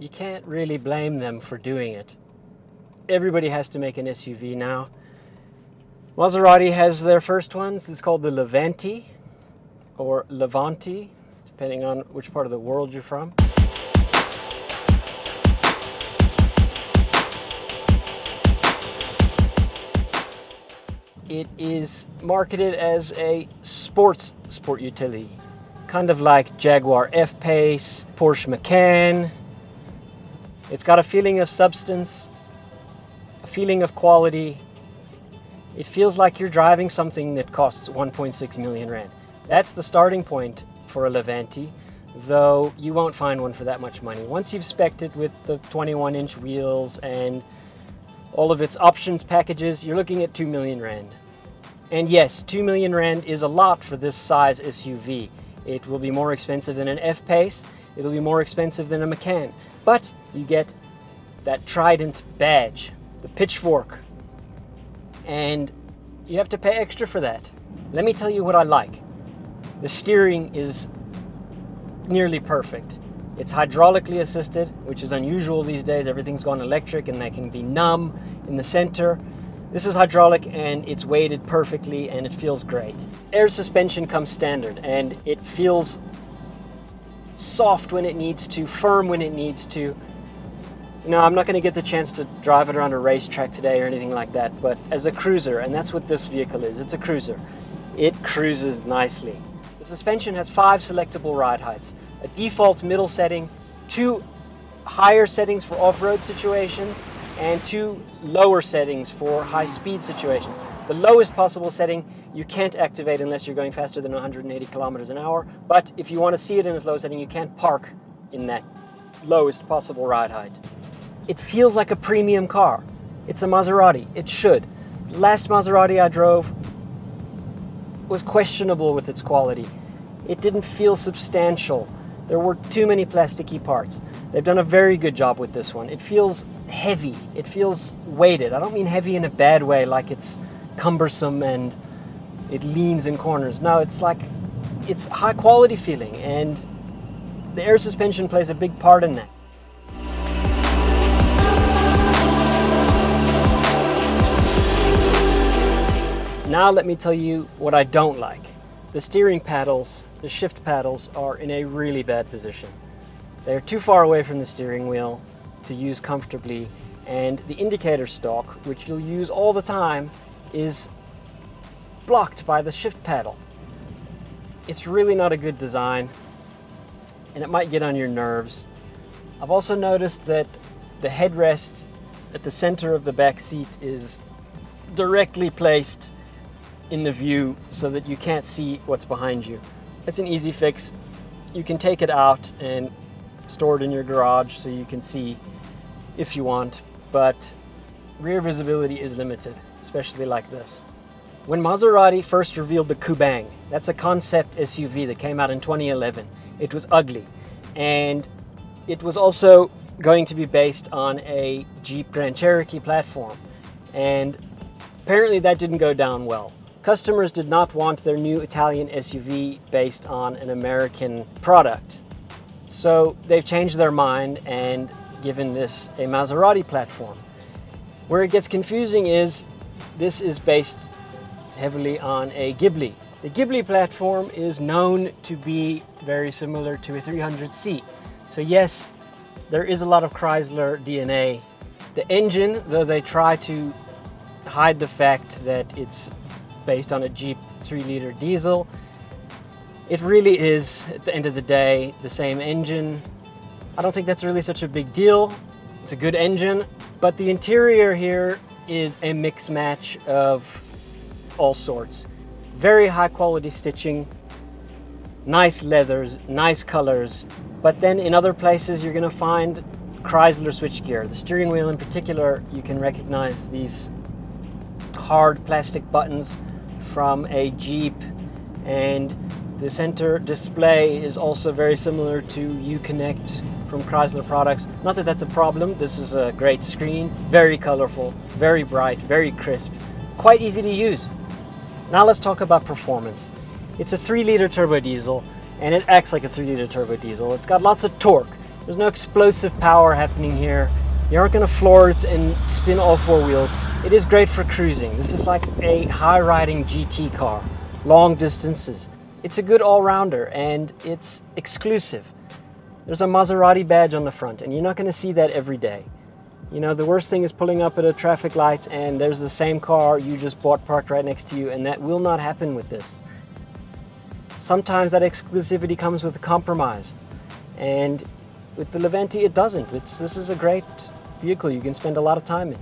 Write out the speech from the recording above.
you can't really blame them for doing it. Everybody has to make an SUV now. Maserati has their first ones. It's called the Levante or Levante, depending on which part of the world you're from. It is marketed as a sport utility, kind of like Jaguar F-Pace, Porsche Macan. It's got a feeling of substance, a feeling of quality. It feels like you're driving something that costs 1.6 million rand. That's the starting point for a Levante, though you won't find one for that much money. Once you've spec'd it with the 21-inch wheels and all of its options packages, you're looking at 2 million rand. And yes, 2 million rand is a lot for this size SUV. It will be more expensive than an F-Pace, it'll be more expensive than a Macan, but you get that Trident badge, the pitchfork, and you have to pay extra for that. Let me tell you what I like. The steering is nearly perfect. It's hydraulically assisted, which is unusual these days. Everything's gone electric and they can be numb in the center. This is hydraulic and it's weighted perfectly and it feels great. Air suspension comes standard and it feels soft when it needs to, firm when it needs to. You know, I'm not going to get the chance to drive it around a racetrack today or anything like that, but as a cruiser, and that's what this vehicle is, it's a cruiser, it cruises nicely. The suspension has 5 selectable ride heights, a default middle setting, 2 higher settings for off-road situations, and 2 lower settings for high-speed situations. The lowest possible setting you can't activate unless you're going faster than 180 kilometers an hour, but if you want to see it in its low setting, you can't park in that lowest possible ride height. It feels like a premium car. It's a Maserati. It should. The last Maserati I drove was questionable with its quality. It didn't feel substantial. There were too many plasticky parts. They've done a very good job with this one. It feels heavy. It feels weighted. I don't mean heavy in a bad way, like it's cumbersome and it leans in corners. No, it's like, it's high quality feeling, and the air suspension plays a big part in that. Now let me tell you what I don't like. The steering paddles, the shift paddles, are in a really bad position. They're too far away from the steering wheel to use comfortably, and the indicator stalk, which you'll use all the time, is blocked by the shift paddle. It's really not a good design, and it might get on your nerves. I've also noticed that the headrest at the center of the back seat is directly placed in the view so that you can't see what's behind you. It's an easy fix. You can take it out and store it in your garage so you can see if you want, but rear visibility is limited, especially like this. When Maserati first revealed the Kubang, that's a concept SUV that came out in 2011, it was ugly, and it was also going to be based on a Jeep Grand Cherokee platform, and apparently that didn't go down well. Customers did not want their new Italian SUV based on an American product. So they've changed their mind and given this a Maserati platform. Where it gets confusing is this is based heavily on a Ghibli. The Ghibli platform is known to be very similar to a 300C. So yes, there is a lot of Chrysler DNA. The engine, though they try to hide the fact that it's based on a Jeep 3-liter diesel, it really is, at the end of the day, the same engine. I don't think that's really such a big deal. It's a good engine, but the interior here is a mix match of all sorts. Very high quality stitching, nice leathers, nice colors, but then in other places you're gonna find Chrysler switchgear. The steering wheel in particular, you can recognize these hard plastic buttons from a Jeep, and the center display is also very similar to Uconnect from Chrysler products. Not that that's a problem, this is a great screen, very colorful, very bright, very crisp, quite easy to use. Now let's talk about performance. It's a 3-liter turbo diesel, and it acts like a 3-liter turbo diesel. It's got lots of torque. There's no explosive power happening here. You aren't going to floor it and spin all four wheels. It is great for cruising. This is like a high-riding GT car, long distances. It's a good all-rounder and it's exclusive. There's a Maserati badge on the front and you're not going to see that every day. You know, the worst thing is pulling up at a traffic light and there's the same car you just bought parked right next to you, and that will not happen with this. Sometimes that exclusivity comes with a compromise, and with the Levante it doesn't. This is a great vehicle you can spend a lot of time in.